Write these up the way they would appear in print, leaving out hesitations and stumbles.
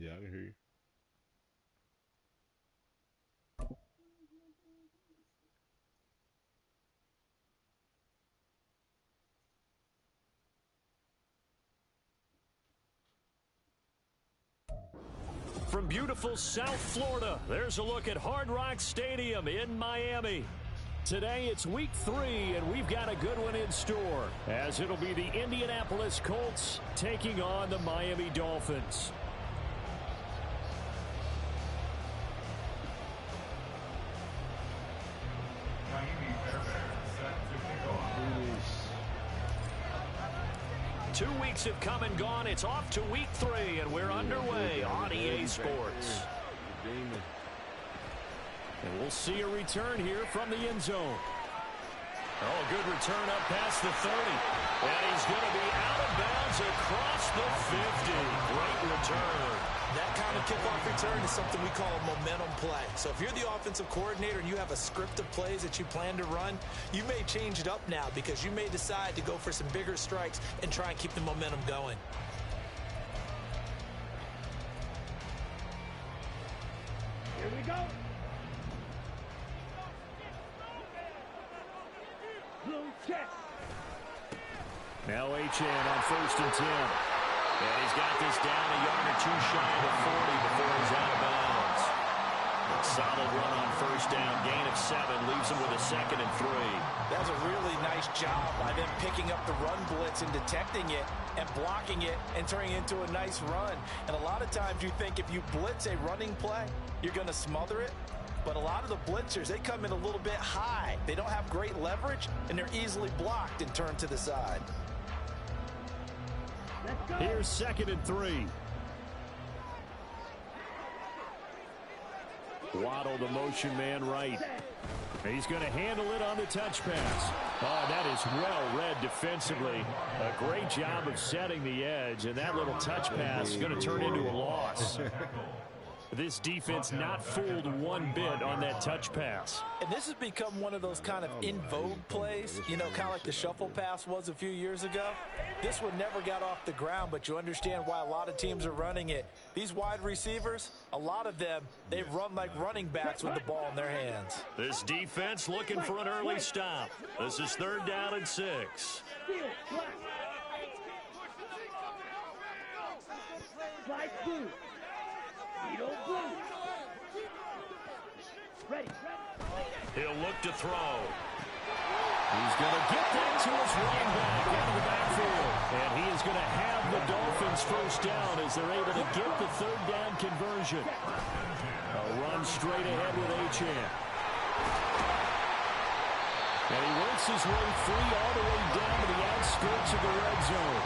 Yeah, I can hear you. From beautiful South Florida, there's a look at Hard Rock Stadium in Miami. Today it's week 3, and we've got a good one in store, as it'll be the Indianapolis Colts taking on the Miami Dolphins. Two weeks have come and gone. It's off to week 3, and we're underway on EA Sports. And we'll see a return here from the end zone. Oh, good return up past the 30. And he's going to be out of bounds across the 50. Great return. That kind of kickoff return is something we call a momentum play. So if you're the offensive coordinator and you have a script of plays that you plan to run, you may change it up now because you may decide to go for some bigger strikes and try and keep the momentum going. Here we go. Now Achane on 1st and 10. And he's got this down a yard or two shy of the 40 before he's out of bounds. A solid run on 1st down. Gain of 7 leaves him with a 2nd and 3. That's a really nice job by them picking up the run blitz and detecting it and blocking it and turning it into a nice run. And a lot of times you think if you blitz a running play, you're going to smother it. But a lot of the blitzers, they come in a little bit high. They don't have great leverage, and they're easily blocked and turned to the side. Here's 2nd and 3. Waddle, the motion man right. He's going to handle it on the touch pass. Oh, that is well read defensively. A great job of setting the edge, and that little touch pass is going to turn into a loss. This defense not fooled one bit on that touch pass. And this has become one of those kind of in vogue plays, you know, kind of like the shuffle pass was a few years ago. This one never got off the ground, but you understand why a lot of teams are running it. These wide receivers, a lot of them, they run like running backs with the ball in their hands. This defense looking for an early stop. This is 3rd down and 6. He'll look to throw. He's going to get that to his running back out of the backfield. And he is going to have the Dolphins 1st down as they're able to get the 3rd down conversion. A run straight ahead with Achane. And he works his way free all the way down to the outskirts of the red zone.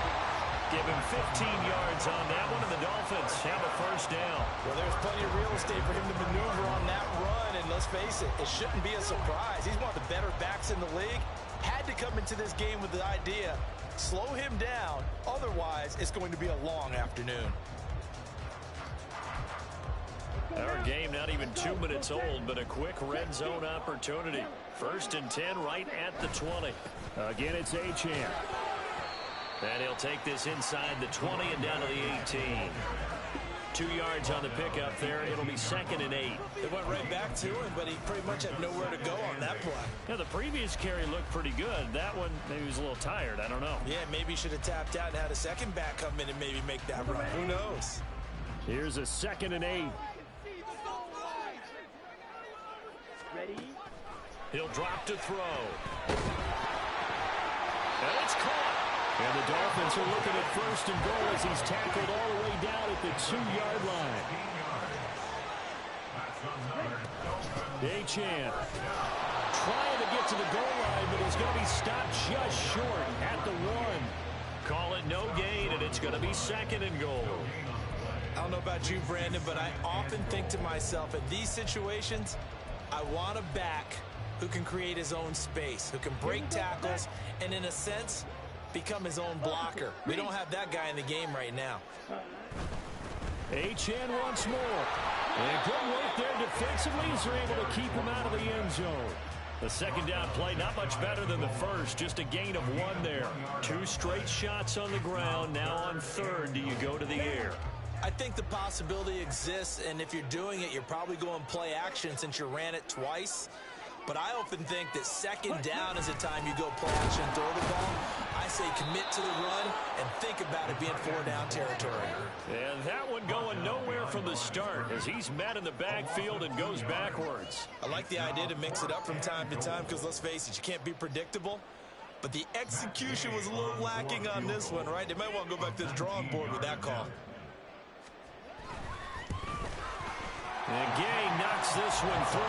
Give him 15 yards on that one, and the Dolphins have a 1st down. Well, there's plenty of real estate for him to maneuver on that run, and let's face it, it shouldn't be a surprise. He's one of the better backs in the league. Had to come into this game with the idea, slow him down, otherwise it's going to be a long afternoon. Our game not even 2 minutes old, but a quick red zone opportunity. 1st and 10 right at the 20. Again, it's Achane. And he'll take this inside the 20 and down to the 18. 2 yards on the pickup there. It'll be 2nd and 8. It went right back to him, but he pretty much had nowhere to go on that play. Yeah, the previous carry looked pretty good. That one, maybe he was a little tired. I don't know. Yeah, maybe he should have tapped out and had a second back come in and maybe make that run. Who knows? Here's a 2nd and 8. Ready? He'll drop to throw. And it's caught. And the Dolphins are looking at 1st and goal as he's tackled all the way down at the 2-yard line. Achane trying to get to the goal line, but he's going to be stopped just short at the 1. Call it no gain, and it's going to be 2nd and goal. I don't know about you, Brandon, but I often think to myself, in these situations, I want a back who can create his own space, who can break tackles, and in a sense, become his own blocker. We don't have that guy in the game right now. Achane once more. And good work there defensively as they're able to keep him out of the end zone. The 2nd down play not much better than the first, just a gain of 1 there. 2 straight shots on the ground. Now on 3rd, do you go to the air? I think the possibility exists, and if you're doing it, you're probably going play action since you ran it twice. But I often think that second down is the time you go play action and throw the ball. I say commit to the run and think about it being 4-down territory. And that one going nowhere from the start as he's met in the backfield and goes backwards. I like the idea to mix it up from time to time because, let's face it, you can't be predictable. But the execution was a little lacking on this one, right? They might want to go back to the drawing board with that call. And Gay knocks this one through.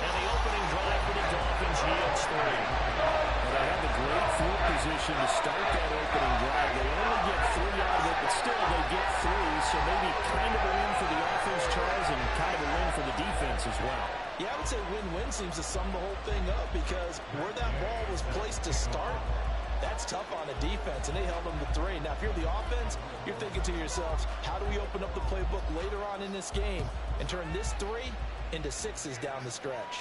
And the opening drive for the Dolphins yields 3. And they have a great field position to start that opening drive. They only get 3 out of it, but still they get 3. So maybe kind of a win for the offense, Charles, and kind of a win for the defense as well. Yeah, I would say win-win seems to sum the whole thing up because where that ball was placed to start, that's tough on the defense, and they held them to 3. Now, if you're the offense, you're thinking to yourselves, how do we open up the playbook later on in this game and turn this 3 into 6s down the stretch?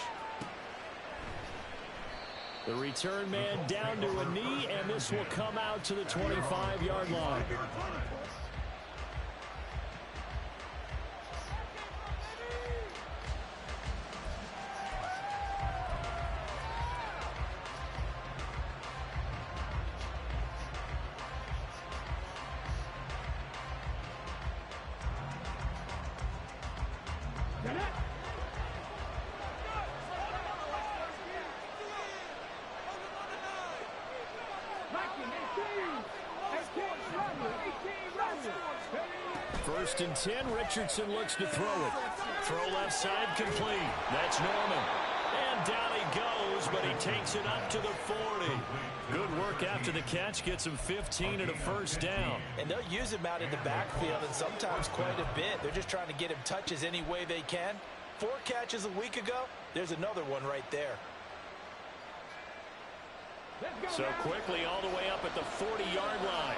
The return man down to a knee, and this will come out to the 25-yard line. First and 10, Richardson looks to throw it. Throw left side complete. That's Norman. And down he goes, but he takes it up to the 40. Good work after the catch. Gets him 15 and a first down. And they'll use him out in the backfield and sometimes quite a bit. They're just trying to get him touches any way they can. 4 catches a week ago. There's another one right there. So quickly all the way up at the 40-yard line.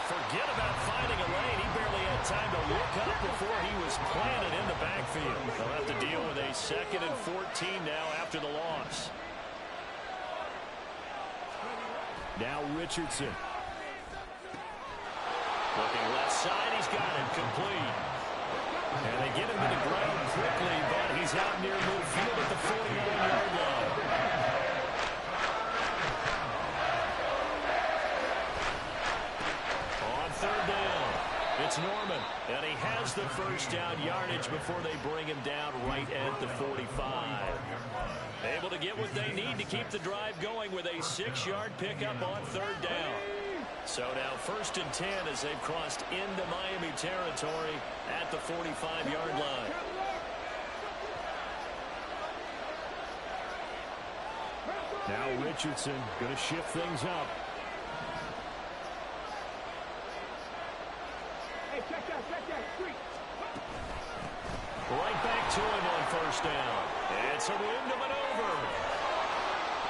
Forget about finding a lane. He barely had time to look up before he was planted in the backfield. They'll have to deal with a 2nd and 14 now after the loss. Now Richardson. Looking left side. He's got it complete. And they get him to the ground quickly, but he's out near midfield at the 49-yard line. Third down. It's Norman, and he has the first down yardage before they bring him down right at the 45. Able to get what they need to keep the drive going with a 6-yard pickup on third down. So now 1st and 10 as they've crossed into Miami territory at the 45-yard line. Now Richardson going to shift things up. Right back to him on first down. It's a room to maneuver.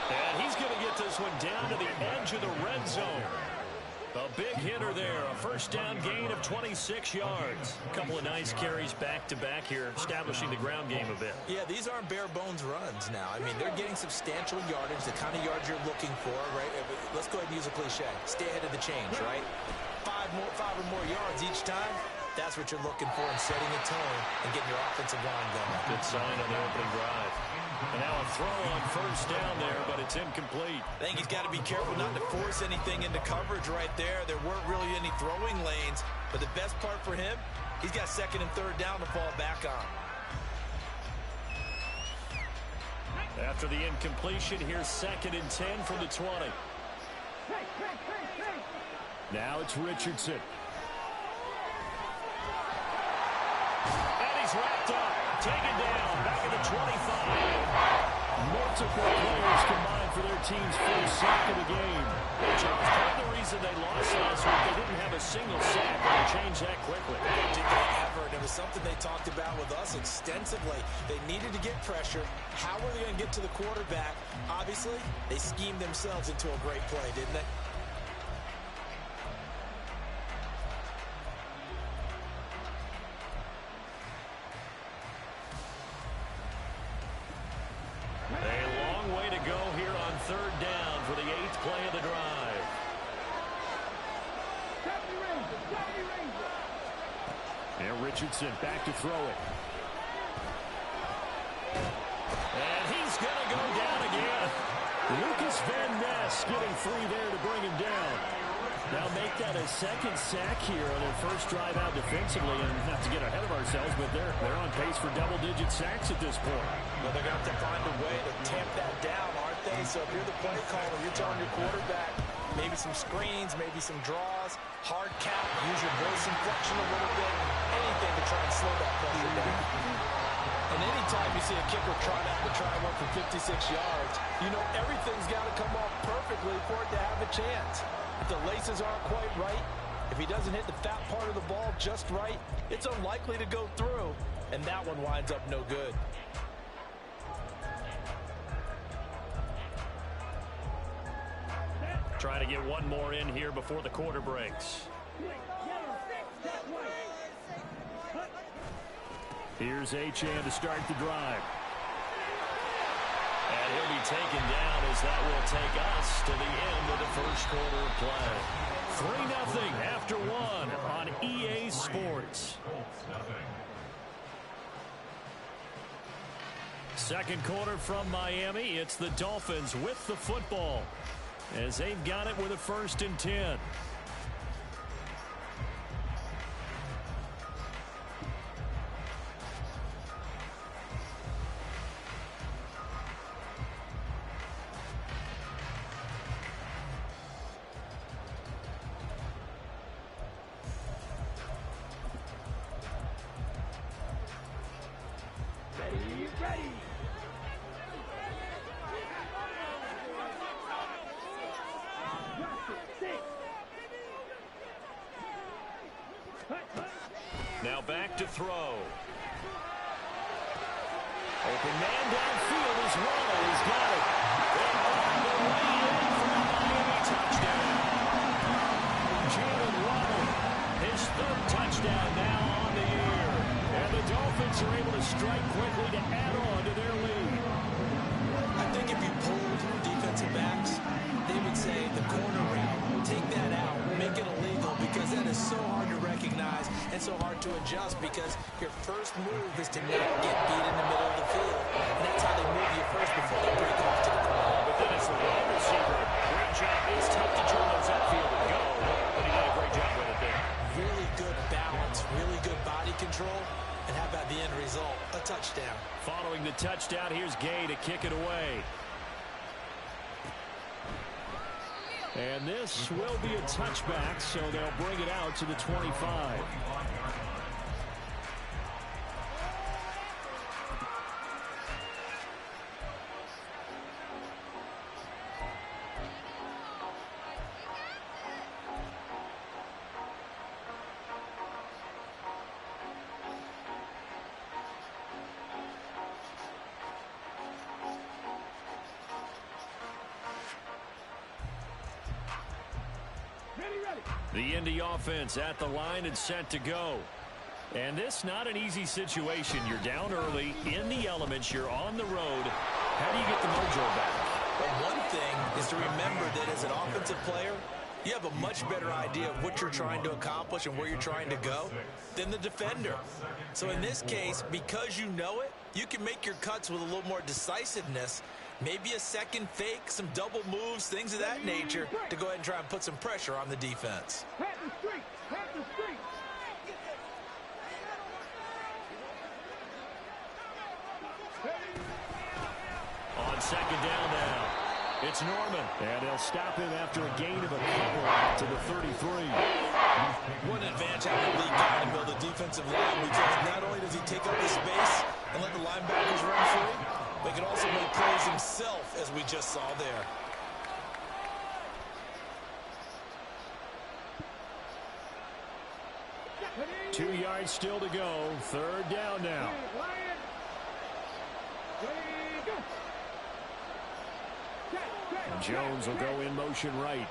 And he's going to get this one down to the edge of the red zone. A big hitter there. A first down gain of 26 yards. A couple of nice carries back-to-back here, establishing the ground game a bit. Yeah, these aren't bare-bones runs now. I mean, they're getting substantial yardage, the kind of yards you're looking for, right? Let's go ahead and use a cliche. Stay ahead of the change, right? 5 or more yards each time. That's what you're looking for in setting a tone and getting your offensive line going. Good sign on the opening drive. And now a throw on first down there, but it's incomplete. I think he's got to be careful not to force anything into coverage right there. There weren't really any throwing lanes, but the best part for him, he's got 2nd and 3rd down to fall back on. After the incompletion, here's 2nd and 10 from the 20. Now it's Richardson. And he's wrapped up, taken down, back at the 25. Multiple players combined for their team's first sack of the game. Charles, part of the reason they lost last week, they didn't have a single sack. They changed that quickly. They did that ever, and it was something they talked about with us extensively. They needed to get pressure. How were they going to get to the quarterback? Obviously, they schemed themselves into a great play, didn't they? And Richardson back to throw it. And he's going to go down again. Lucas Van Ness getting free there to bring him down. Now make that a second sack here on their first drive out defensively. And not to get ahead of ourselves, but they're on pace for double-digit sacks at this point. Well, they're going to have to find a way to tamp that down, aren't they? So if you're the play caller, you're telling your quarterback maybe some screens, maybe some draws, hard count, use your voice inflection a little bit, anything to try and slow that pressure down. And anytime you see a kicker try one for 56 yards, you know everything's got to come off perfectly for it to have a chance. If the laces aren't quite right, if he doesn't hit the fat part of the ball just right, it's unlikely to go through, and that one winds up no good. Trying to get one more in here before the quarter breaks. Here's Achane to start the drive. And he'll be taken down as that will take us to the end of the first quarter of play. 3-0 after one on EA Sports. Second quarter from Miami. It's the Dolphins with the football as they've got it with a 1st and 10. Ready. Now back to throw. Open man downfield as well. He's got it. And on the way in for a Miami touchdown. Jalen Waddle, his 3rd touchdown now on the year. And the Dolphins are able to strike quickly to add on to their lead. I think if you pulled defensive backs, they would say the corner route, take that out, make it illegal, because that is so hard to recognize and so hard to adjust, because your first move is to not get beat in the middle of the field. And that's how they move you first before they break off to the corner. But then it's the wide receiver. Great job. It's tough to turn those upfield and go, but he did a great job with it there. Really good balance, really good body control. And how about the end result? A touchdown. Following the touchdown, here's Gay to kick it away. And this will be a touchback, so they'll bring it out to the 25. The Indy offense at the line and set to go. And this not an easy situation. You're down early, in the elements, you're on the road. How do you get the mojo back? Well, one thing is to remember that as an offensive player, you have a much better idea of what you're trying to accomplish and where you're trying to go than the defender. So in this case, because you know it, you can make your cuts with a little more decisiveness. Maybe a second fake, some double moves, things of that nature to go ahead and try and put some pressure on the defense. On second down now, it's Norman. And they'll stop him after a gain of a couple to the 33. What an advantage having a lead guy to build a defensive line, because not only does he take up the space and let the linebackers run free, but he can also make plays himself, as we just saw there. Two yards still to go. Third down now. And Jones will go in motion right.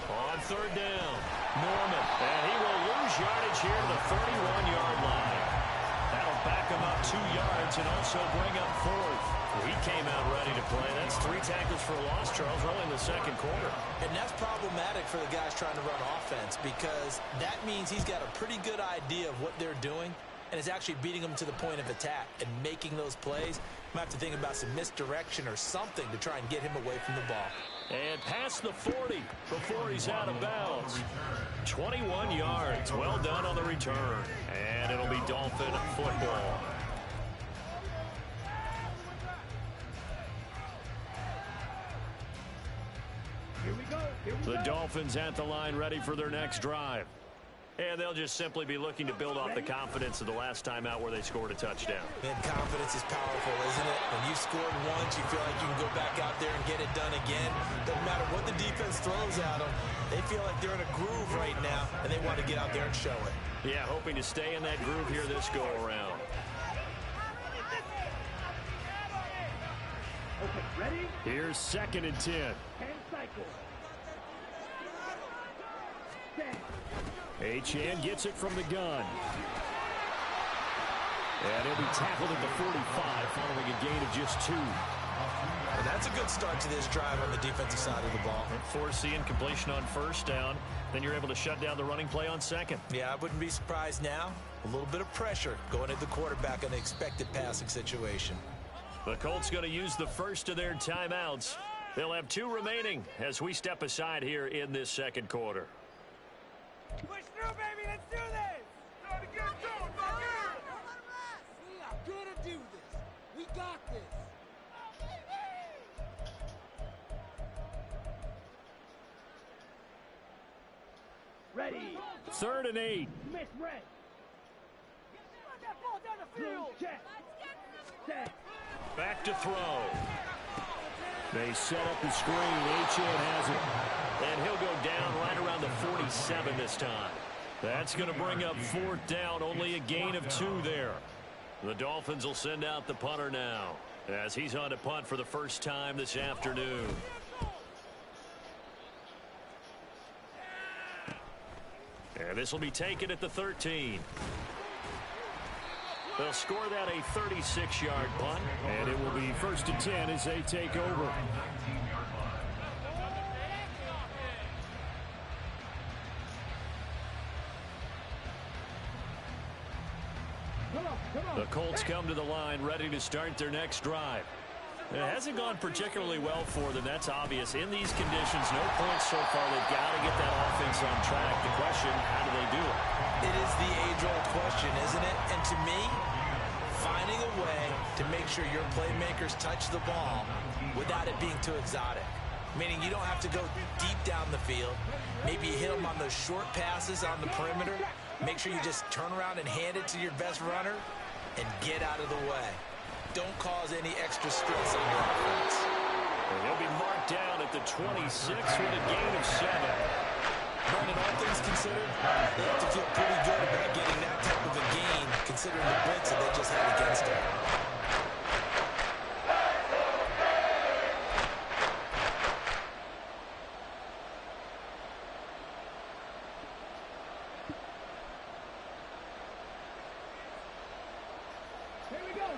On third down, Norman. And he will lose yardage here to the 31-yard line. That'll back him up 2 yards and also bring up 4th. He came out ready to play. That's 3 tackles for a loss, Charles, early in the second quarter. And that's problematic for the guys trying to run offense because that means he's got a pretty good idea of what they're doing and is actually beating them to the point of attack and making those plays. Might have to think about some misdirection or something to try and get him away from the ball. And past the 40 before he's out of bounds. 21 yards. Well done on the return. And it'll be Dolphin football. Here we go. The Dolphins at the line ready for their next drive. And they'll just simply be looking to build off the confidence of the last time out where they scored a touchdown. And confidence is powerful, isn't it? When you've scored once, you feel like you can go back out there and get it done again. Doesn't matter what the defense throws at them. They feel like they're in a groove right now, and they want to get out there and show it. Yeah, hoping to stay in that groove here this go-around. Okay, ready? Here's 2nd and 10. 10 cycles. Achane gets it from the gun. And he'll be tackled at the 45 following a gain of just 2. And that's a good start to this drive on the defensive side of the ball. Force the incompletion on 1st down. Then you're able to shut down the running play on 2nd. Yeah, I wouldn't be surprised now. A little bit of pressure going at the quarterback in the expected passing situation. The Colts going to use the first of their timeouts. They'll have 2 remaining as we step aside here in this second quarter. Push through, baby. Let's do this. Trying to get going, fucker. We are gonna do this. We got this. Ready. 3rd and 8. Smith red. Run that ball down the field. Check. Set. Back to throw. They set up the screen. Achane has it. And he'll go down right around the 47 this time. That's going to bring up 4th down. Only a gain of 2 there. The Dolphins will send out the punter now as he's on to punt for the first time this afternoon. And this will be taken at the 13. They'll score that a 36-yard punt, and it will be 1st and 10 as they take over. The Colts come to the line ready to start their next drive. It hasn't gone particularly well for them. That's obvious. In these conditions, no points so far. They've got to get that offense on track. The question, how do they do it? It is the age-old question, isn't it? And to me, finding a way to make sure your playmakers touch the ball without it being too exotic. Meaning you don't have to go deep down the field. Maybe you hit them on those short passes on the perimeter. Make sure you just turn around and hand it to your best runner and get out of the way. Don't cause any extra stress on your offense. And he'll be marked down at the 26 with a gain of 7. Brandon, all things considered, they have to feel pretty good about getting that type of a gain considering the blitz that they just had against them.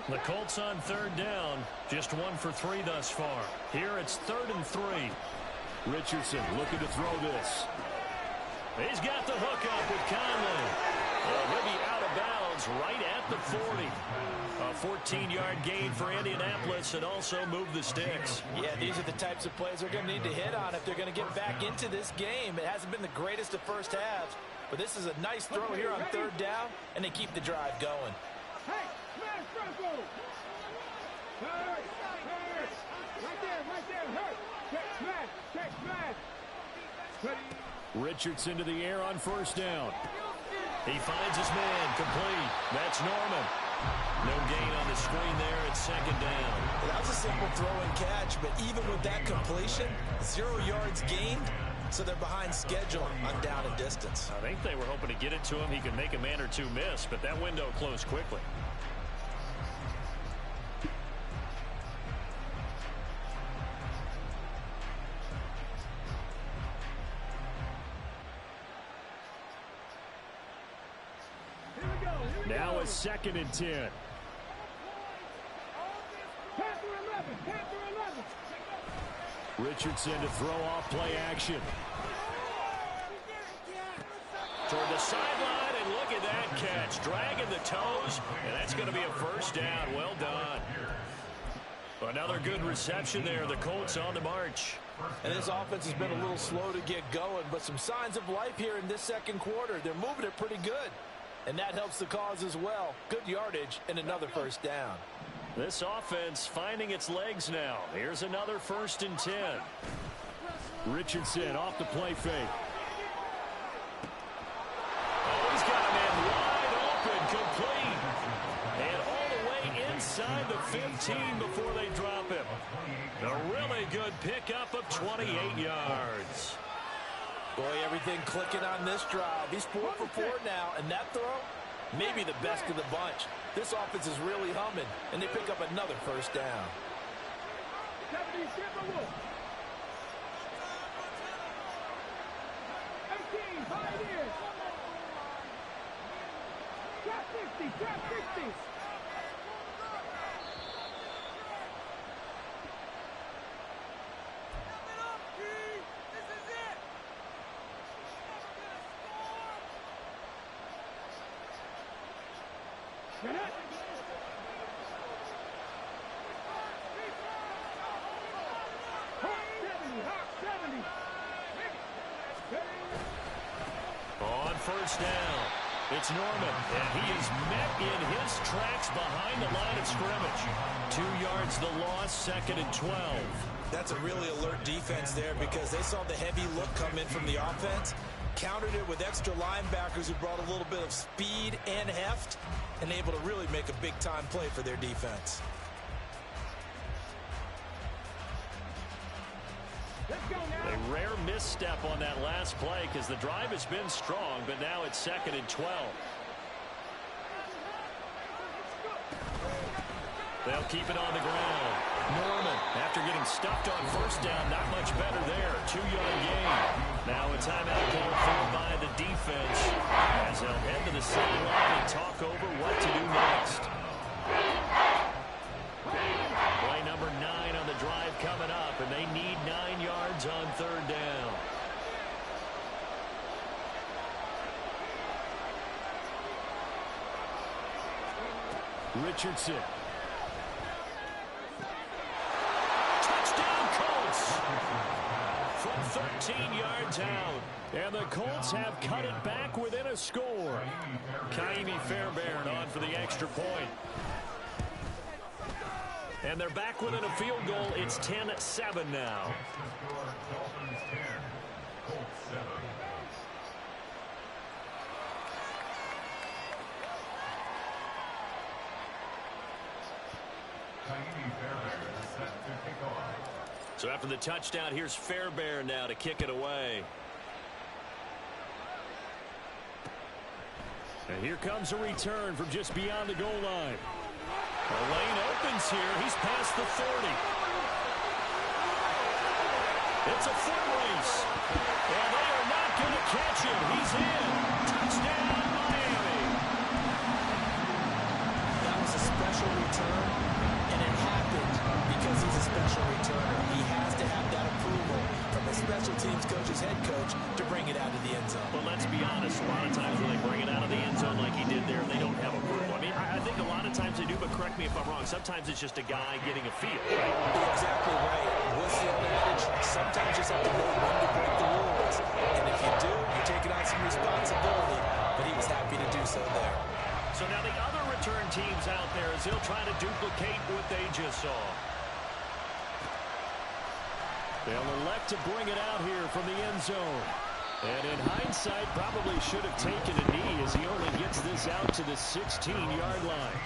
The Colts on 3rd down, just 1 for 3 thus far. Here it's 3rd and 3. Richardson looking to throw this. He's got the hook up with Conley. He'll be out of bounds right at the 40. A 14-yard gain for Indianapolis and also move the sticks. Yeah, these are the types of plays they're going to need to hit on if they're going to get back into this game. It hasn't been the greatest of first halves, but this is a nice throw here on 3rd down, and they keep the drive going. Hey, smash Bronco. Hurt. Right there. Hurt. Check smash. Ready. Richardson to the air on 1st down. He finds his man, complete. That's Norman. No gain on the screen there at 2nd down. Well, that was a simple throw and catch, but even with that completion, 0 yards gained, so they're behind schedule on down and distance. I think they were hoping to get it to him. He could make a man or 2 miss, but that window closed quickly. Now a 2nd and 10. Pass the Richardson to throw off play action. Toward the sideline, and look at that catch. Dragging the toes, and that's going to be a first down. Well done. Another good reception there. The Colts on the march. And this offense has been a little slow to get going, but some signs of life here in this second quarter. They're moving it pretty good, and that helps the cause as well. Good yardage and another first down. This offense finding its legs now. Here's another 1st and 10. Richardson off the play fake. Oh, he's got a man wide open, complete. And all the way inside the 15 before they drop him. A really good pickup of 28 yards. Boy, everything clicking on this drive. He's 4 for 4 now, and that throw, maybe the best of the bunch. This offense is really humming, and they pick up another first down. 18, right here. Trap 60, trap 60. Get it. Hot 70. On first down, it's Norman, and he is met in his tracks behind the line of scrimmage. 2 yards the loss, 2nd and 12. That's a really alert defense there because they saw the heavy look come in from the offense, countered it with extra linebackers who brought a little bit of speed and heft, and able to really make a big-time play for their defense. A rare misstep on that last play because the drive has been strong, but now it's 2nd and 12. They'll keep it on the ground. Norman, after getting stuffed on first down, not much better there. 2-yard gain. Now a timeout called for by the defense as they'll head to the sideline and talk over what to do next. Play number 9 on the drive coming up, and they need 9 yards on 3rd down. Richardson. Touchdown Colts from 13 yards out. And the Colts have cut it back within a score. Kaimi Fairbairn on for the extra point. And they're back within a field goal. It's 10-7 now. So after the touchdown, here's Fairbairn now to kick it away. And here comes a return from just beyond the goal line. The lane opens here. He's past the 30. It's a foot race. And they are not going to catch him. He's in. Touchdown, Miami. That was a special return, and it happened because he's a special returner. He has to have that approval from the special teams coach's head coach to bring it out of the end zone. But let's be honest, a lot of times when they bring it out of the end zone like he did there, they don't have approval. I mean, I think a lot of times they do, but correct me if I'm wrong. Sometimes it's just a guy getting a feel, right? You're exactly right. What's the old adage? Sometimes you just have to know when to break the rules. And if you do, you're taking on some responsibility. But he was happy to do so there. So now the other return teams out there as they'll try to duplicate what they just saw. They'll elect to bring it out here from the end zone. And in hindsight, probably should have taken a knee as he only gets this out to the 16-yard line.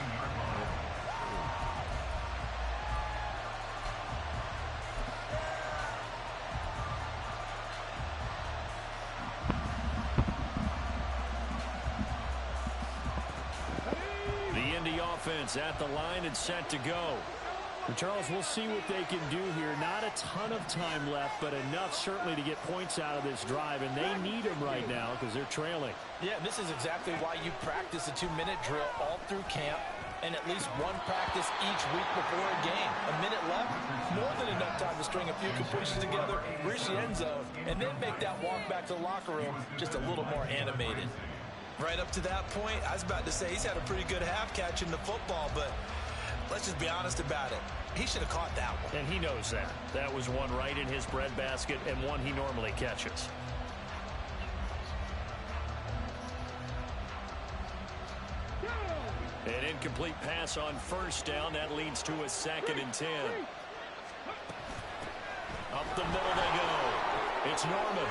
The Indy offense at the line and set to go. Charles, we'll see what they can do here. Not a ton of time left, but enough certainly to get points out of this drive, and they need them right now because they're trailing. Yeah, this is exactly why you practice a 2-minute drill all through camp and at least one practice each week before a game. A minute left, more than enough time to string a few completions together, reach the end zone, and then make that walk back to the locker room just a little more animated. Right up to that point, I was about to say he's had a pretty good half catching the football, but let's just be honest about it. He should have caught that one. And he knows that. That was one right in his breadbasket and one he normally catches. An incomplete pass on first down. That leads to a 2nd and 10. Up the middle they go. It's Norman.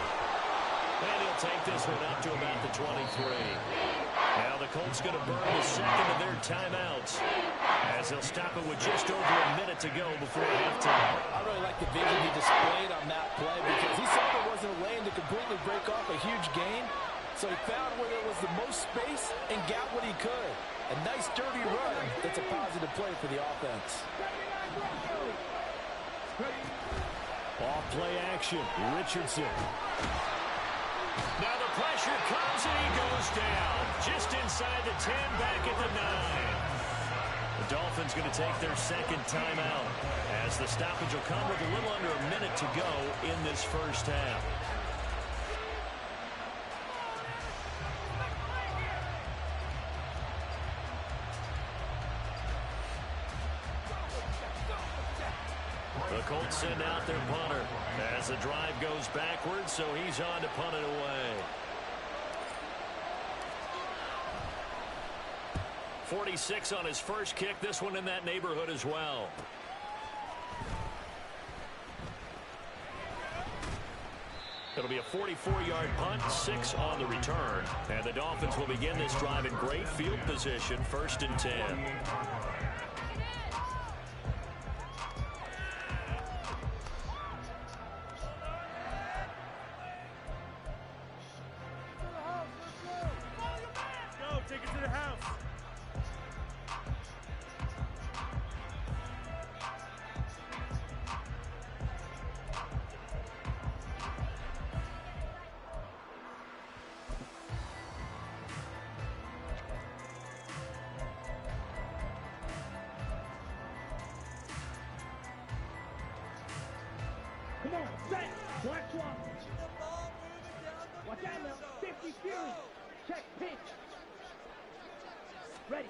And he'll take this one up to about the 23. Now the Colts going to burn the second of their timeouts as they'll stop it with just over a minute to go before halftime. I really like the vision he displayed on that play because he saw there wasn't a lane to completely break off a huge gain. So he found where there was the most space and got what he could. A nice dirty run that's a positive play for the offense. Off play action. Richardson. Now the pressure comes and he goes down. Just inside the 10, back at the 9. The Dolphins going to take their second timeout as the stoppage will come with a little under a minute to go in this first half. The Colts send out their punter as the drive goes backwards, so he's on to punt it away. 46 on his first kick. This one in that neighborhood as well. It'll be a 44-yard punt, 6 on the return. And the Dolphins will begin this drive in great field position, 1st and 10. Come on, set. Watch one. Watch out now. 50 Fury. Check pitch. Ready.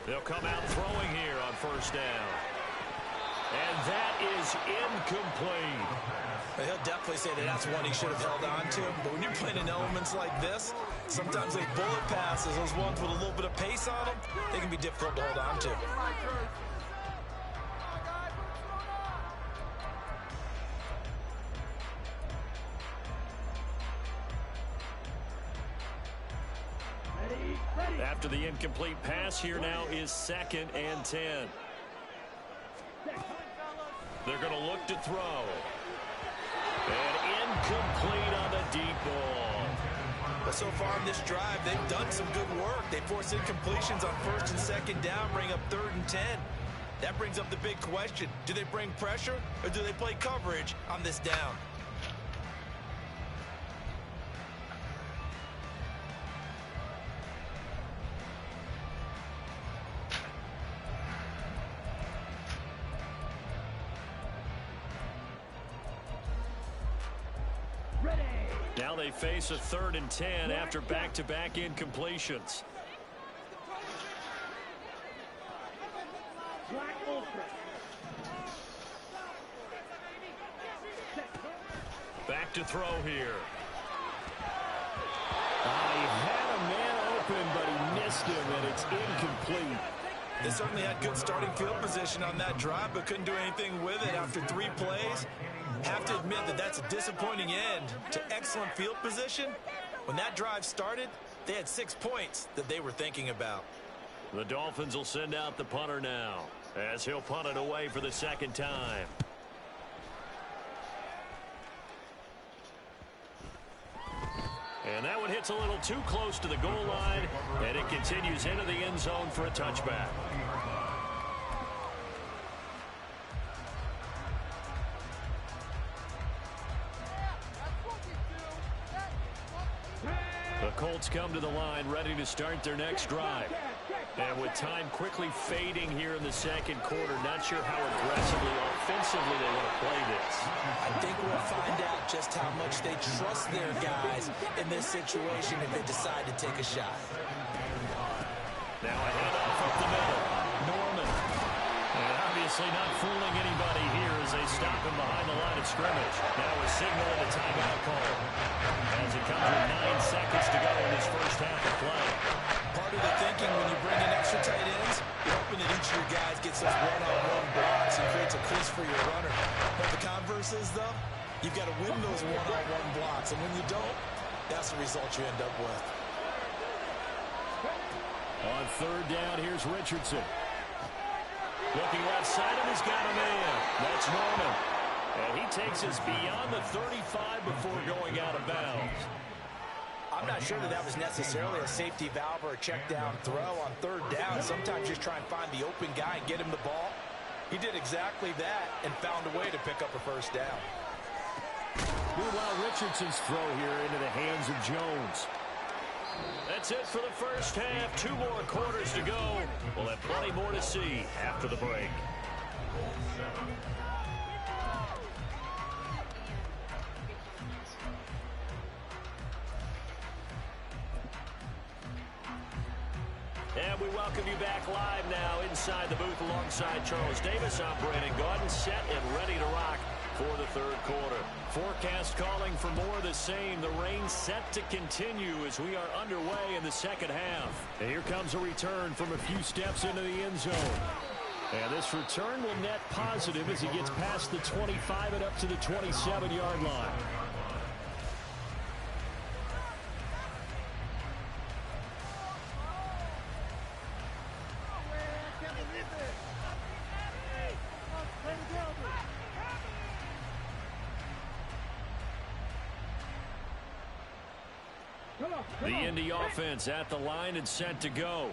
They'll come out throwing here on first down. And that is incomplete. He'll definitely say that that's one he should have held on to. But when you're playing in elements like this, sometimes those bullet passes, those ones with a little bit of pace on them, they can be difficult to hold on to. After the incomplete pass, here now is 2nd and 10. They're going to look to throw. And incomplete on the deep ball. But so far in this drive, they've done some good work. They force incompletions on 1st and 2nd down, bring up 3rd and 10. That brings up the big question. Do they bring pressure or do they play coverage on this down? Now they face a 3rd and 10 after back-to-back incompletions. Back to throw here. He had a man open, but he missed him, and it's incomplete. They certainly had good starting field position on that drive, but couldn't do anything with it after 3 plays. Have to admit that that's a disappointing end to excellent field position. When that drive started, they had 6 points that they were thinking about. The Dolphins will send out the punter now as he'll punt it away for the 2nd time. And that one hits a little too close to the goal line, and it continues into the end zone for a touchback. The Colts come to the line ready to start their next drive. And with time quickly fading here in the second quarter, not sure how aggressively, offensively they want to play this. I think we'll find out just how much they trust their guys in this situation if they decide to take a shot. Now a handoff up the middle. Norman. And obviously not fooling anybody here as they stop him behind the line of scrimmage. Now a signal and a timeout call. As it comes with 9 seconds to go in this first half of play. Part of the thinking when you bring in extra tight ends, you're hoping that each of your guys gets those one-on-one blocks and creates a crease for your runner. But the converse is, though, you've got to win those one-on-one blocks. And when you don't, that's the result you end up with. On third down, here's Richardson. Looking left side, and he's got a man. That's Norman. And he takes us beyond the 35 before going out of bounds. I'm not sure that was necessarily a safety valve or a check down throw on third down. Sometimes just try and find the open guy and get him the ball. He did exactly that and found a way to pick up a first down. Meanwhile, Richardson's throw here into the hands of Jones. That's it for the first half. 2 more quarters to go. We'll have plenty more to see after the break. And we welcome you back live now inside the booth alongside Charles Davis. I'm Brandon Gaudin, set and ready to rock for the third quarter. Forecast calling for more of the same. The rain set to continue as we are underway in the second half. And here comes a return from a few steps into the end zone. And this return will net positive as he gets past the 25 and up to the 27-yard line. The Indy offense at the line and set to go.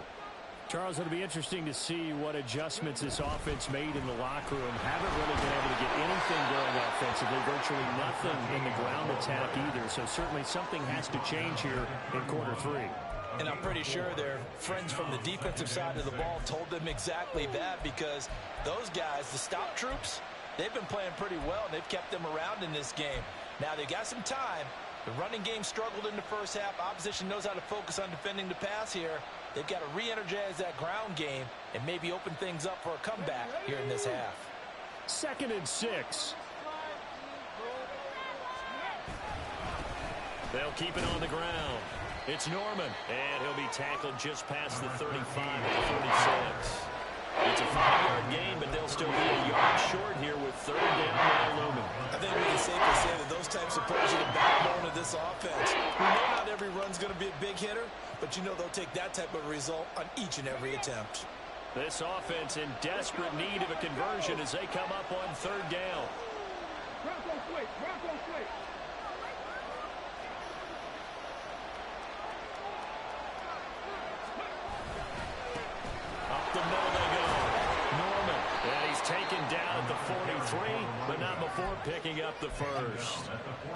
Charles, it'll be interesting to see what adjustments this offense made in the locker room. Haven't really been able to get anything going offensively, virtually nothing in the ground attack either. So certainly something has to change here in quarter 3. And I'm pretty sure their friends from the defensive side of the ball told them exactly that, because those guys, the stop troops, they've been playing pretty well, and they've kept them around in this game. Now they've got some time. The running game struggled in the first half. Opposition knows how to focus on defending the pass here. They've got to re-energize that ground game and maybe open things up for a comeback here in this half. 2nd and 6. They'll keep it on the ground. It's Norman, and he'll be tackled just past the 35 and 36. It's a 5-yard gain, but they'll still be a yard short here with third down now looming. I think we can safely say that those types of plays are the backbone of this offense. We know not every run's going to be a big hitter, but you know they'll take that type of result on each and every attempt. This offense in desperate need of a conversion as they come up on third down. Bronco switch, Bronco switch. Up the middle they go. Norman. And he's taken down at the 43, but not before picking up the first.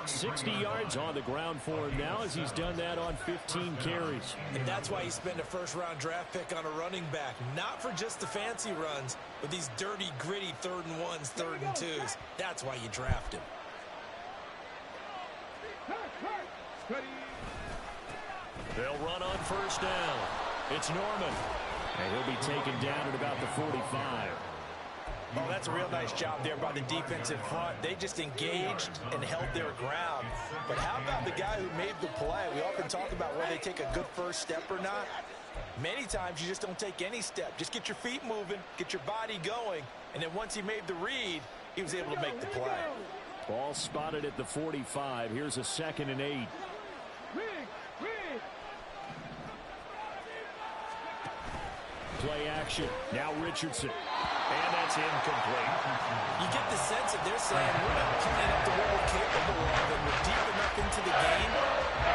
60 yards on the ground for him now as he's done that on 15 carries. And that's why he spent a first-round draft pick on a running back. Not for just the fancy runs, but these dirty, gritty 3rd and 1s, 3rd and 2s. That's why you draft him. They'll run on first down. It's Norman. And he'll be taken down at about the 45. Oh, that's a real nice job there by the defensive front. They just engaged and held their ground. But how about the guy who made the play? We often talk about whether they take a good first step or not. Many times you just don't take any step. Just get your feet moving, get your body going, and then once he made the read, he was able to make the play. Ball spotted at the 45. Here's a 2nd and 8. Play action. Now Richardson. And that's incomplete. You get the sense that they're saying we're not playing up to what we're capable of, and we're deep enough into the game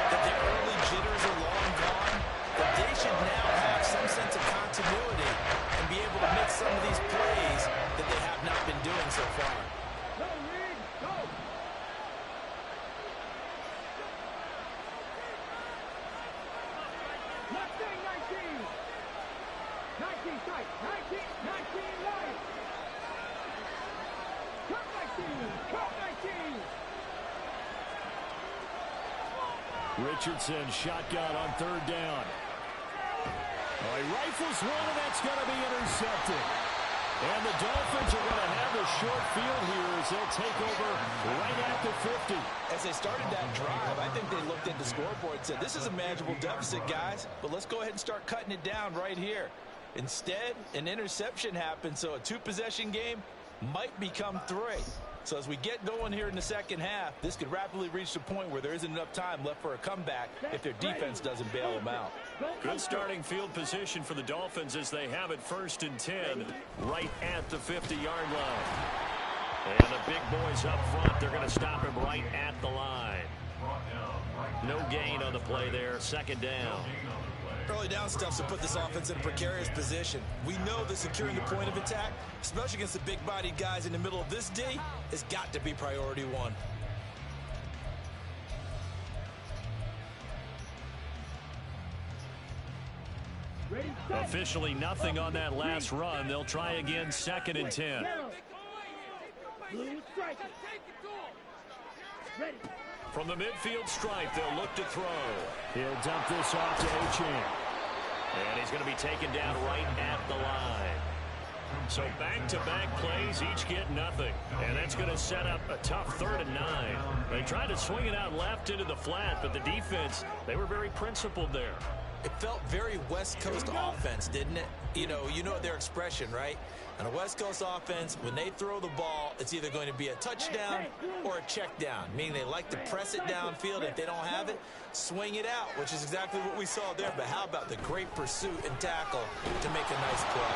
that the early jitters are long gone, that they should now have some sense of continuity and be able to make some of these plays that they have not been doing so far. Go, Reed, go! Left thing, 19! 19 strike. 19 line. Cut 19. Cut 19. Richardson shotgun on third down. Oh, he rifles one, and that's going to be intercepted. And the Dolphins are going to have a short field here as they'll take over right at the 50. As they started that drive, I think they looked at the scoreboard and said, this is a manageable deficit, guys, but let's go ahead and start cutting it down right here. Instead, an interception happened, so a two-possession game might become 3. So as we get going here in the second half, this could rapidly reach the point where there isn't enough time left for a comeback if their defense doesn't bail them out. Good starting field position for the Dolphins as they have it 1st and 10 right at the 50-yard line. And the big boys up front, they're going to stop him right at the line. No gain on the play there, 2nd down. Early down stuff to put this offense in a precarious position. We know that securing the point of attack, especially against the big-bodied guys in the middle of this D, has got to be priority 1. Officially nothing on that last run. They'll try again 2nd and 10. From the midfield stripe, they'll look to throw. He'll dump this off to Achane. And he's going to be taken down right at the line. So back-to-back plays, each get nothing. And that's going to set up a tough 3rd and 9. They tried to swing it out left into the flat, but the defense, they were very principled there. It felt very West Coast offense, didn't it? You know their expression, right? On a West Coast offense, when they throw the ball, it's either going to be a touchdown or a check down, meaning they like to press it downfield. If they don't have it, swing it out, which is exactly what we saw there. But how about the great pursuit and tackle to make a nice play?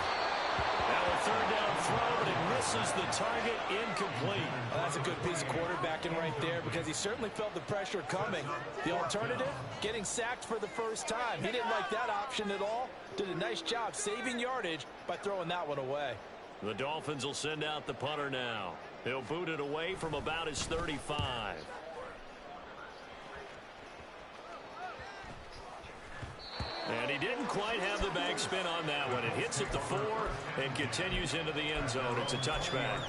Now a 3rd down throw, but it misses the target, incomplete. Well, that's a good piece of quarterbacking right there because he certainly felt the pressure coming. The alternative, getting sacked for the first time. He didn't like that option at all. Did a nice job saving yardage by throwing that one away. The Dolphins will send out the punter now. He'll boot it away from about his 35. And he didn't quite have the backspin on that one. It hits at the 4 and continues into the end zone. It's a touchback.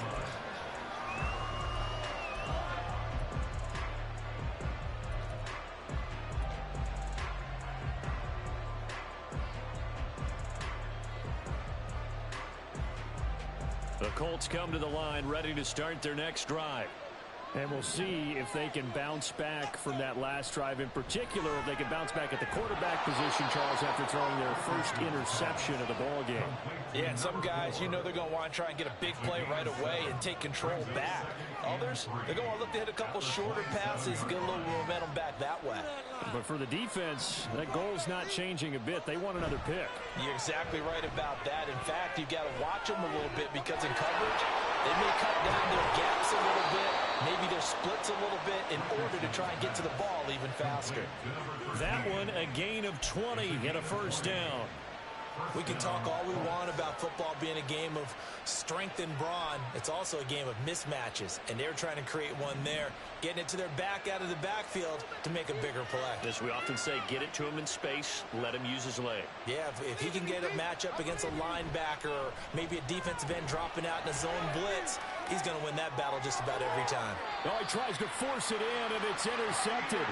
The Colts come to the line ready to start their next drive. And we'll see if they can bounce back from that last drive, in particular if they can bounce back at the quarterback position, Charles, after throwing their first interception of the ball game. Yeah, and some guys, they're going to want to try and get a big play right away and take control back. Others, they're going to want to look to hit a couple shorter passes, get a little momentum back that way. But for the defense, that goal's not changing a bit. They want another pick. You're exactly right about that. In fact, you've got to watch them a little bit because in coverage, they may cut down their gaps a little bit, maybe their splits a little bit in order to try and get to the ball even faster. That one, a gain of 20 and a 1st down. We can talk all we want about football being a game of strength and brawn. It's also a game of mismatches, and they're trying to create one there, getting it to their back out of the backfield to make a bigger play. As we often say, get it to him in space, let him use his leg. Yeah, if he can get a matchup against a linebacker or maybe a defensive end dropping out in a zone blitz, he's going to win that battle just about every time. Oh, he tries to force it in, and it's intercepted.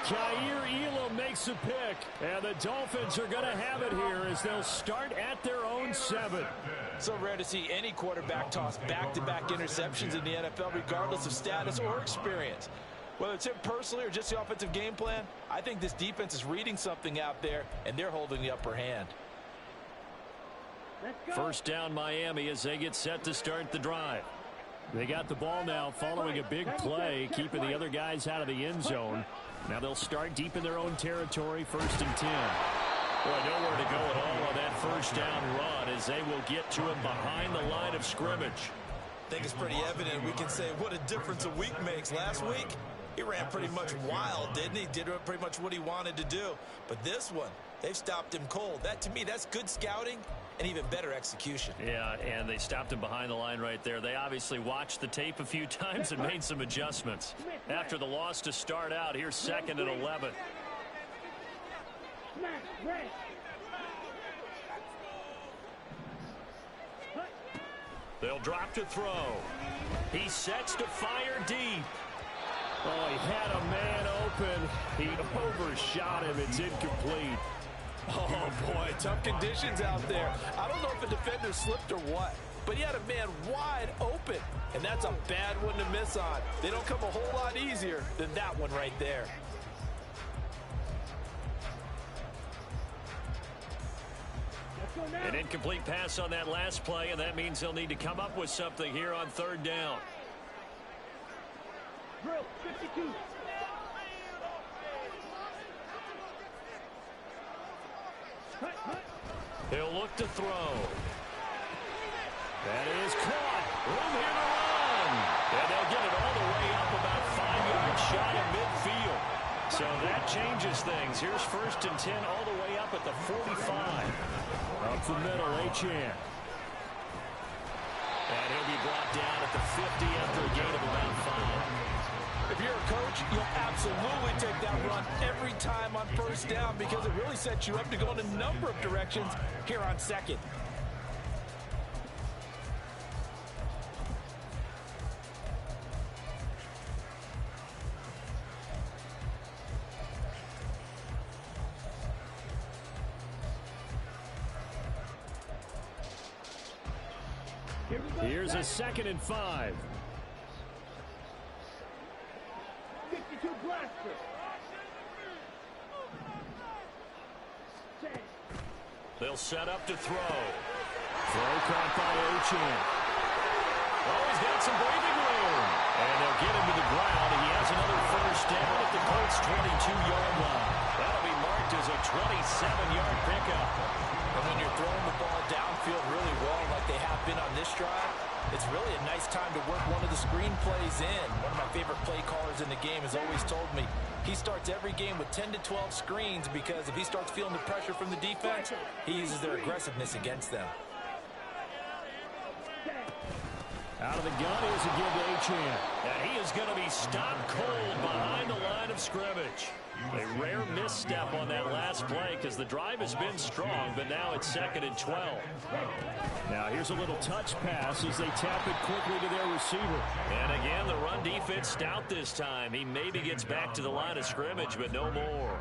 Jair Elam makes a pick, and the Dolphins are going to have it here as they'll start at their own 7. So rare to see any quarterback toss back-to-back interceptions in the NFL, regardless of status or experience. Whether it's him personally or just the offensive game plan, I think this defense is reading something out there, and they're holding the upper hand. 1st down Miami as they get set to start the drive. They got the ball now following a big play, keeping the other guys out of the end zone. Now they'll start deep in their own territory, 1st and 10. Boy, nowhere to go at all on that 1st down run as they will get to him behind the line of scrimmage. I think it's pretty evident. We can say what a difference a week makes. Last week, he ran pretty much wild, didn't he? Did pretty much what he wanted to do. But this one, they've stopped him cold. That, to me, that's good scouting and even better execution. Yeah, and they stopped him behind the line right there. They obviously watched the tape a few times and made some adjustments. After the loss to start out, here's 2nd and 11. They'll drop to throw. He sets to fire deep. Oh, he had a man open. He overshot him. It's incomplete. Oh, boy, tough conditions out there. I don't know if a defender slipped or what, but he had a man wide open, and that's a bad one to miss on. They don't come a whole lot easier than that one right there. An incomplete pass on that last play, and that means they'll need to come up with something here on third down. Drill 52. He'll look to throw. That is caught. Room here to run. And they'll get it all the way up about 5 yards shy of midfield. So that changes things. Here's 1st and 10 all the way up at the 45. Up the middle, Achane. And he'll be brought down at the 50 after a gain of about 5. If you're a coach, you'll absolutely take that run every time on 1st down because it really sets you up to go in a number of directions here on 2nd. Here's a 2nd and 5. 52 blaster. They'll set up to throw. Throw caught by Achane. Oh, he's got some breathing room. And they'll get him to the ground. He has another 1st down at the Colts' 22-yard line. That'll be marked as a 27-yard pickup. And when you're throwing the ball downfield really well like they have been on this drive, it's really a nice time to work one of the screen plays in. One of my favorite play callers in the game has always told me he starts every game with 10 to 12 screens because if he starts feeling the pressure from the defense, he uses their aggressiveness against them. Out of the gun is again to Achane. And he is going to be stopped cold behind the line of scrimmage. A rare misstep on that last play because the drive has been strong, but now it's 2nd and 12. Now here's a little touch pass as they tap it quickly to their receiver. And again, the run defense stout this time. He maybe gets back to the line of scrimmage, but no more.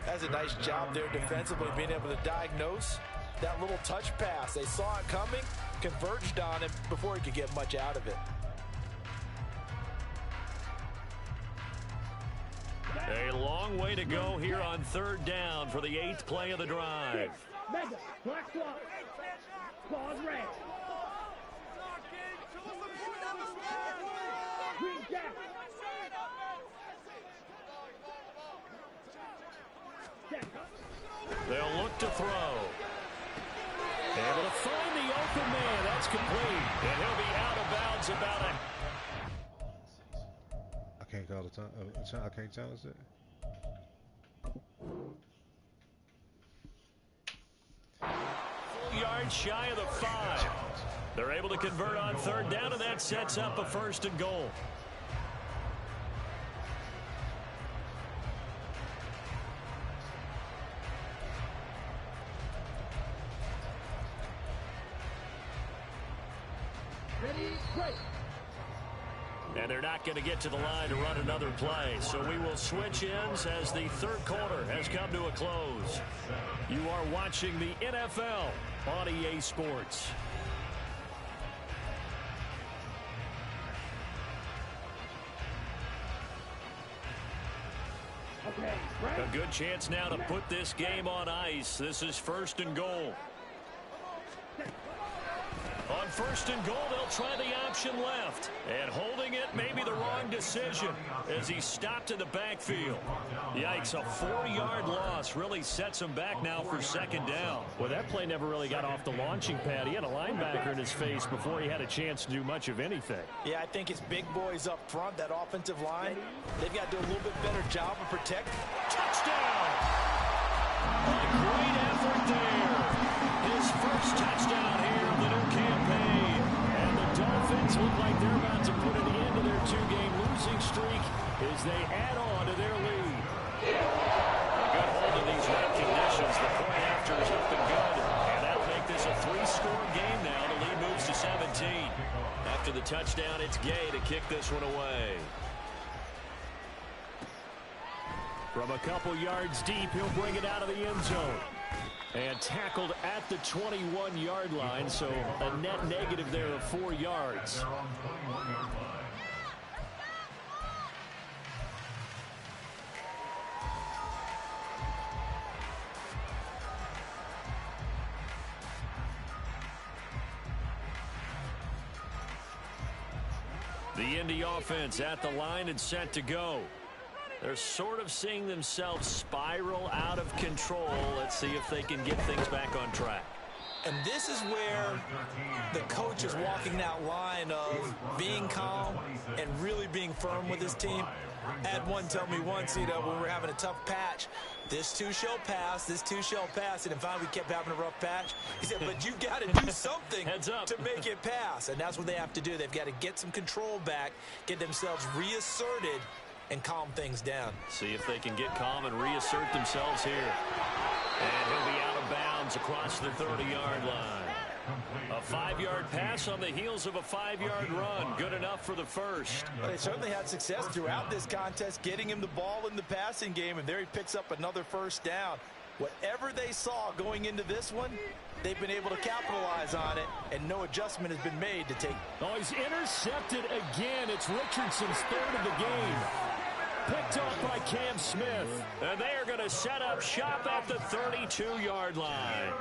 That's a nice job there defensively, being able to diagnose that little touch pass. They saw it coming, converged on it before he could get much out of it. A long way to go here on 3rd down for the 8th play of the drive. Mega, black claw. Claws red. Green jack. They'll look to throw. Able to find the open man. That's complete. And he'll be out of bounds about a... I can't call the time. I can't challenge it. Full yard shy of the 5. They're able to convert on 3rd down, and that sets up a 1st and goal. Ready, break. And they're not going to get to the line to run another play. So we will switch ends as the 3rd quarter has come to a close. You are watching the NFL on EA Sports. Okay, right. A good chance now to put this game on ice. This is 1st and goal. On 1st and goal, they'll try the option left. And holding it may be the wrong decision as he stopped in the backfield. Yikes, a 4-yard loss really sets him back now for 2nd down. Well, that play never really got off the launching pad. He had a linebacker in his face before he had a chance to do much of anything. Yeah, I think it's big boys up front, that offensive line. They've got to do a little bit better job of protecting. Touchdown! A great effort there. His first touchdown here of the new campaign. And the Dolphins look like they're about to put an end to their 2-game losing streak as they add on to their lead. A good hold of these wet conditions. The point after is up and good. And that'll make this a three-score game now. The lead moves to 17. After the touchdown, it's Gay to kick this one away. From a couple yards deep, he'll bring it out of the end zone. And tackled at the 21-yard line, so a net negative there of 4 yards. The Indy offense at the line and set to go. They're sort of seeing themselves spiral out of control. Let's see if they can get things back on track. And this is where the coach is walking that line of being calm and really being firm with his team. I had one tell me once, when we were having a tough patch, this too shall pass, this too shall pass. And finally we kept having a rough patch. He said, but you've got to do something to make it pass. And that's what they have to do. They've got to get some control back, get themselves reasserted, and calm things down. See if they can get calm and reassert themselves here. And he'll be out of bounds across the 30-yard line. A 5-yard pass on the heels of a 5-yard run. Good enough for the first. Well, they certainly had success throughout this contest, getting him the ball in the passing game, and there he picks up another first down. Whatever they saw going into this one, they've been able to capitalize on it, and no adjustment has been made to take. Oh, he's intercepted again. It's Richardson's third of the game. Picked off by Cam Smith. And they are going to set up shop at the 32-yard line.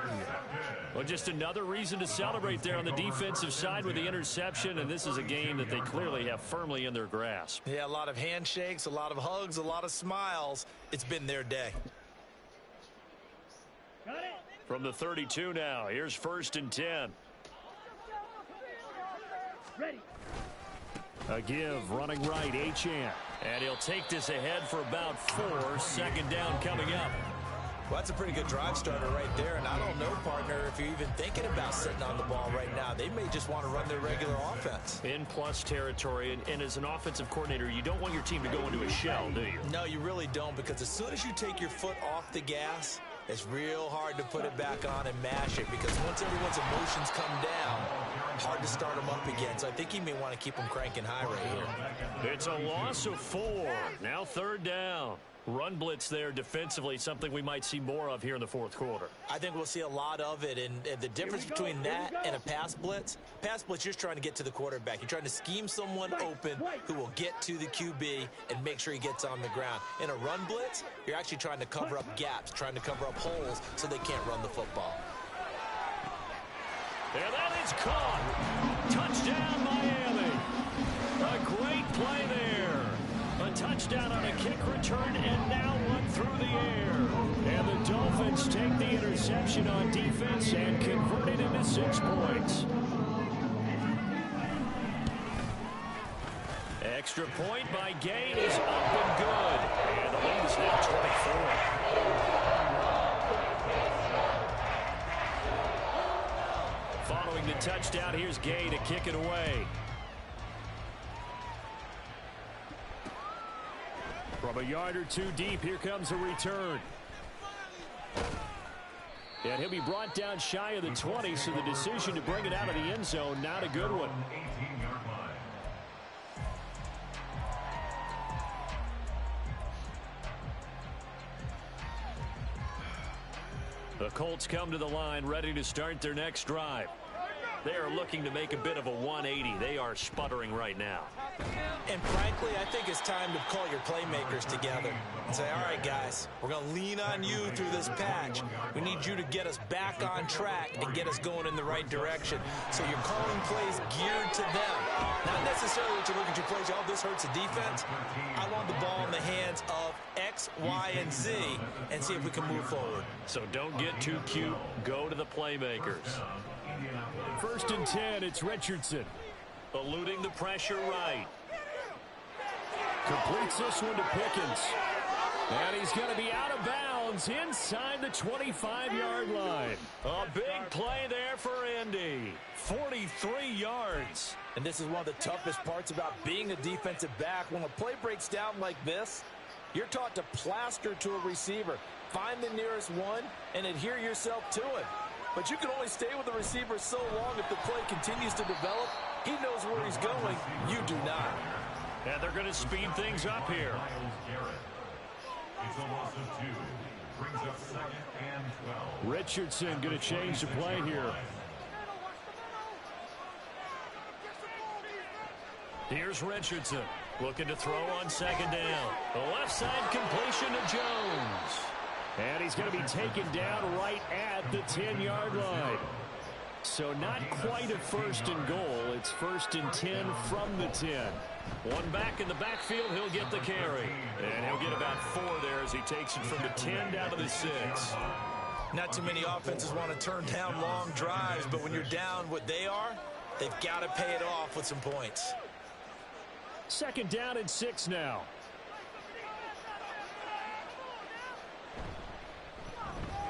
Well, just another reason to celebrate there on the defensive side with the interception, and this is a game that they clearly have firmly in their grasp. Yeah, a lot of handshakes, a lot of hugs, a lot of smiles. It's been their day. From the 32 now, here's 1st and 10. Ready. A give, running right, Achane. And he'll take this ahead for about 4. 2nd down coming up. Well, that's a pretty good drive starter right there. And I don't know, partner, if you're even thinking about sitting on the ball right now. They may just want to run their regular offense. In plus territory. And as an offensive coordinator, you don't want your team to go into a shell, do you? No, you really don't, because as soon as you take your foot off the gas, it's real hard to put it back on and mash it, because once everyone's emotions come down, hard to start them up again. So I think he may want to keep them cranking high right here. It's a loss of 4. Now 3rd down. Run blitz there defensively, something we might see more of here in the 4th quarter. I think we'll see a lot of it, and the difference between that and a pass blitz, you're just trying to get to the quarterback. You're trying to scheme someone open who will get to the QB and make sure he gets on the ground. In a run blitz, you're actually trying to cover up gaps, trying to cover up holes so they can't run the football. And that is caught. Touchdown, Miami. A great play there. A touchdown on a kick return, and now one through the air. And the Dolphins take the interception on defense and convert it into 6 points. Extra point by Gay is up and good. And the lead is now 24. Following the touchdown, here's Gay to kick it away. From a yard or 2 deep, here comes a return. And he'll be brought down shy of the 20, so the decision to bring it out of the end zone, not a good one. The Colts come to the line, ready to start their next drive. They are looking to make a bit of a 180. They are sputtering right now. And frankly, I think it's time to call your playmakers together and say, all right, guys, we're going to lean on you through this patch. We need you to get us back on track and get us going in the right direction. So you're calling plays geared to them. Not necessarily that you look at your plays, oh, this hurts the defense. I want the ball in the hands of X, Y, and Z and see if we can move forward. So don't get too cute. Go to the playmakers. 1st and 10, it's Richardson. Eluding the pressure right. Completes this one to Pickens. And he's going to be out of bounds inside the 25-yard line. A big play there for Indy. 43 yards. And this is one of the toughest parts about being a defensive back. When a play breaks down like this, you're taught to plaster to a receiver. Find the nearest one and adhere yourself to it. But you can only stay with the receiver so long if the play continues to develop. He knows where he's going. You do not. And they're going to speed things up here. It's a loss of 2. Brings up 2nd and 12. Richardson going to change the play here. Here's Richardson looking to throw on 2nd down. The left side completion to Jones. And he's going to be taken down right at the 10-yard line. So not quite a 1st and goal. It's 1st and 10 from the 10. One back in the backfield, he'll get the carry. And he'll get about 4 there as he takes it from the 10 down to the 6. Not too many offenses want to turn down long drives, but when you're down what they are, they've got to pay it off with some points. 2nd down and 6 now.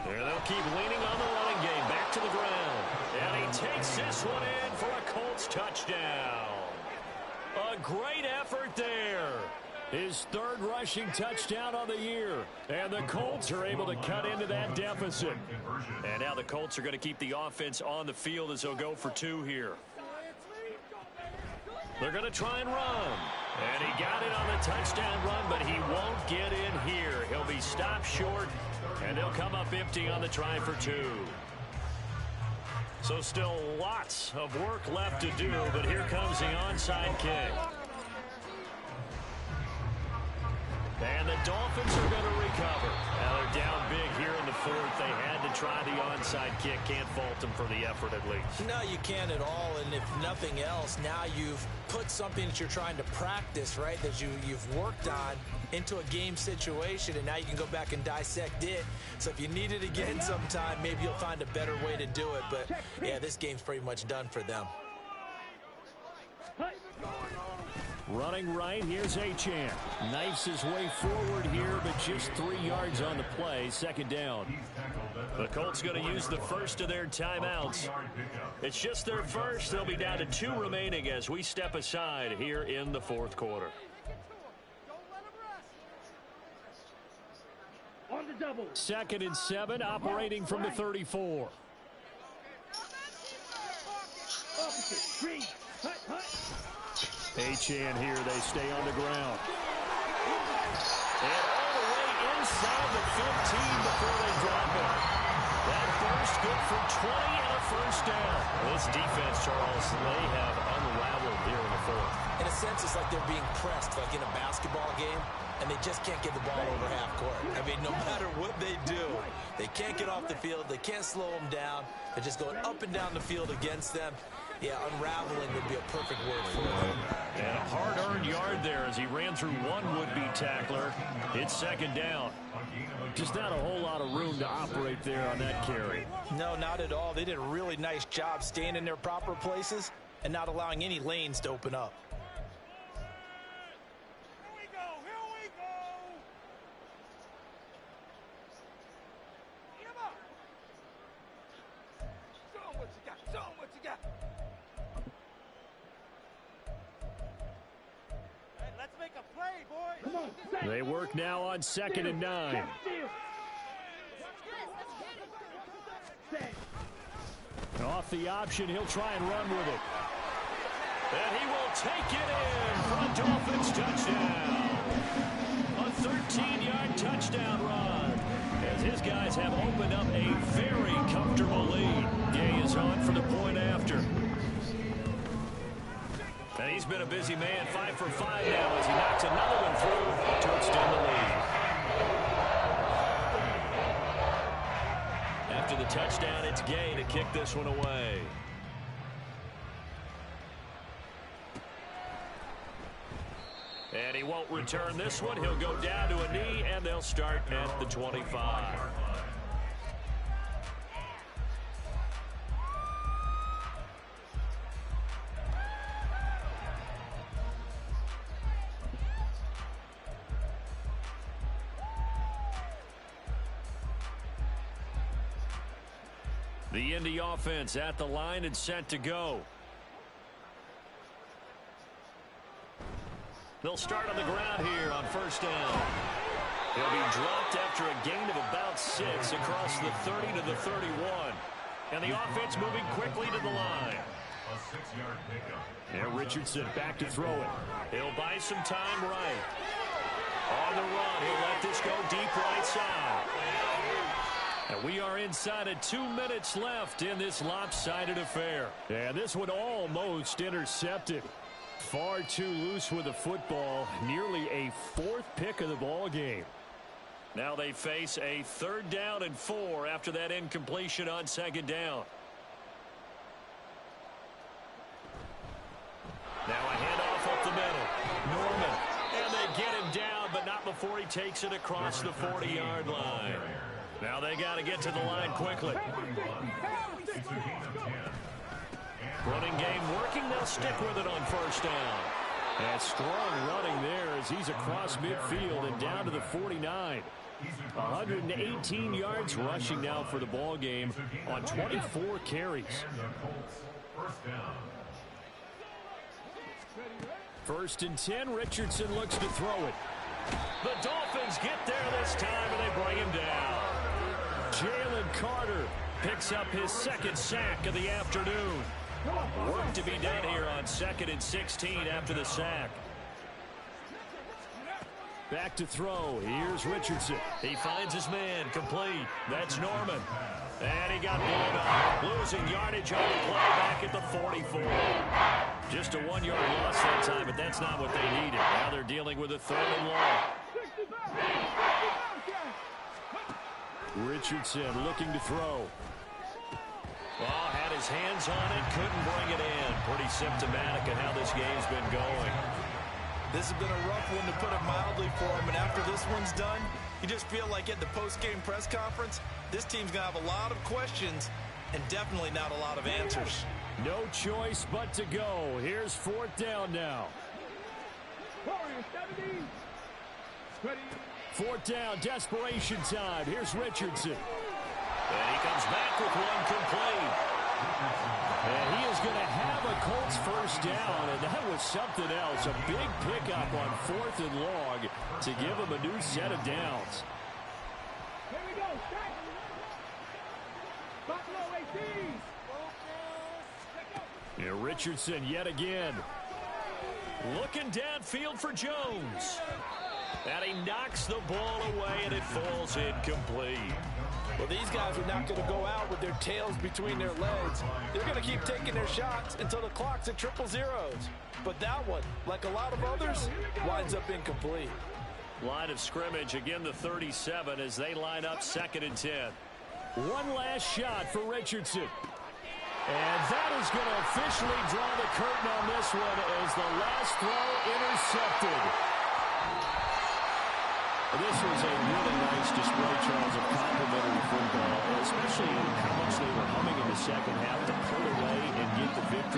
There they'll keep leaning on the running game. Back to the ground. And he takes this one in for a Colts touchdown. A great effort there. His 3rd rushing touchdown of the year. And the Colts are able to cut into that deficit. And now the Colts are going to keep the offense on the field as they'll go for 2 here. They're going to try and run. And he got it on the touchdown run, but he won't get in here. He'll be stopped short, and they'll come up empty on the try for 2. So still lots of work left to do, but here comes the onside kick. And the Dolphins are going to recover. Now they're down big here in the 4th. They had to try the onside kick. Can't fault them for the effort at least. No, you can't at all. And if nothing else, now you've put something that you're trying to practice, right, that you've worked on into a game situation, and now you can go back and dissect it. So if you need it again sometime, maybe you'll find a better way to do it. But, yeah, this game's pretty much done for them. Running right, here's Achane. Knifes his way forward here, but just 3 yards on the play. 2nd down. The Colts going to use the first of their timeouts. It's just their first. They'll be down to 2 remaining as we step aside here in the 4th quarter. On the double. 2nd and 7, operating from the 34. Opposite. Green. Hut, hut. Achane here, they stay on the ground. And all the way inside the 15 before they drop it. That burst good for 20 and a 1st down. This defense, Charles, they have unraveled here in the 4th. In a sense, it's like they're being pressed, like in a basketball game, and they just can't get the ball over half court. I mean, no matter what they do, they can't get off the field. They can't slow them down. They're just going up and down the field against them. Yeah, unraveling would be a perfect word for it. And a hard-earned yard there as he ran through one would-be tackler. It's 2nd down. Just not a whole lot of room to operate there on that carry. No, not at all. They did a really nice job staying in their proper places and not allowing any lanes to open up. Here we go. Here we go. Get him up. Show him what you got. Show him what you got. Hey, let's make a play, boys. Come on. They work now on 2nd and 9. Off the option, he'll try and run with it. And he will take it in for a Dolphins touchdown. A 13-yard touchdown run. As his guys have opened up a very comfortable lead. Gay is on for the point after. And he's been a busy man, 5 for 5 now as he knocks another one through to extend the lead. After the touchdown, it's Gay to kick this one away. And he won't return this one. He'll go down to a knee, and they'll start at the 25. The Indy offense at the line and set to go. They'll start on the ground here on 1st down. He'll be dropped after a gain of about 6 across the 30 to the 31. And the offense moving quickly to the line. A 6-yard pickup. And Richardson back to throw it. He'll buy some time right. On the run, he'll let this go deep right side. And we are inside of 2 minutes left in this lopsided affair. And this one almost intercepted. Far too loose with the football. Nearly a 4th pick of the ball game. Now they face a 3rd down and 4 after that incompletion on 2nd down. Now a handoff up the middle. Norman. And they get him down, but not before he takes it across the 40-yard line. Now they got to get to the line quickly. Running game working. They'll stick with it on 1st down. And strong running there as he's across midfield and down to the 49. 118 yards rushing now for the ball game on 24 carries. 1st and 10. Richardson looks to throw it. The Dolphins get there this time, and they bring him down. Jalen Carter picks up his 2nd sack of the afternoon. Work to be done here on 2nd and 16 after the sack. Back to throw. Here's Richardson. He finds his man. Complete. That's Norman. And he got blown up. Losing yardage on the play back at the 44. Just a 1-yard loss that time, but that's not what they needed. Now they're dealing with a 3rd and long. Richardson looking to throw. Well, had his hands on it, couldn't bring it in. Pretty symptomatic of how this game's been going. This has been a rough one, to put it mildly, for him. And after this one's done, you just feel like at the post-game press conference, this team's going to have a lot of questions and definitely not a lot of answers. No choice but to go. Here's 4th down now. 4th down, desperation time. Here's Richardson. And he comes back with one complete. And he is going to have a Colts 1st down, and that was something else. A big pickup on 4th and long to give him a new set of downs. Here we go. Buffalo 18. And Richardson yet again. Looking downfield for Jones. And he knocks the ball away, and it falls incomplete. Well, these guys are not going to go out with their tails between their legs. They're going to keep taking their shots until the clock's at 000. But that one, like a lot of others, winds up incomplete. Line of scrimmage, again the 37 as they line up 2nd and 10. One last shot for Richardson. And that is going to officially draw the curtain on this one as the last throw intercepted. This was a really nice display, Charles, of complimentary football, especially how much they were humming in the 2nd half to pull away and get the victory.